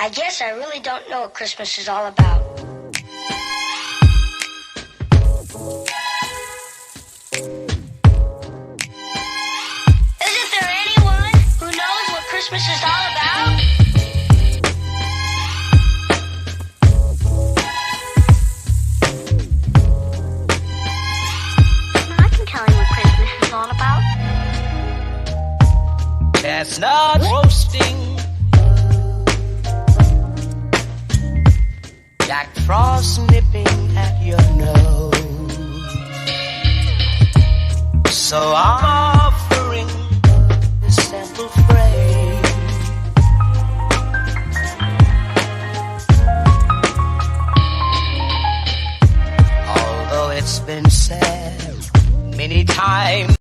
I guess I really don't know what Christmas is all about. Isn't there anyone who knows what Christmas is all about? I can tell you what Christmas is all about. Chestnut roasting, Jack Frost nipping at your nose. So I'm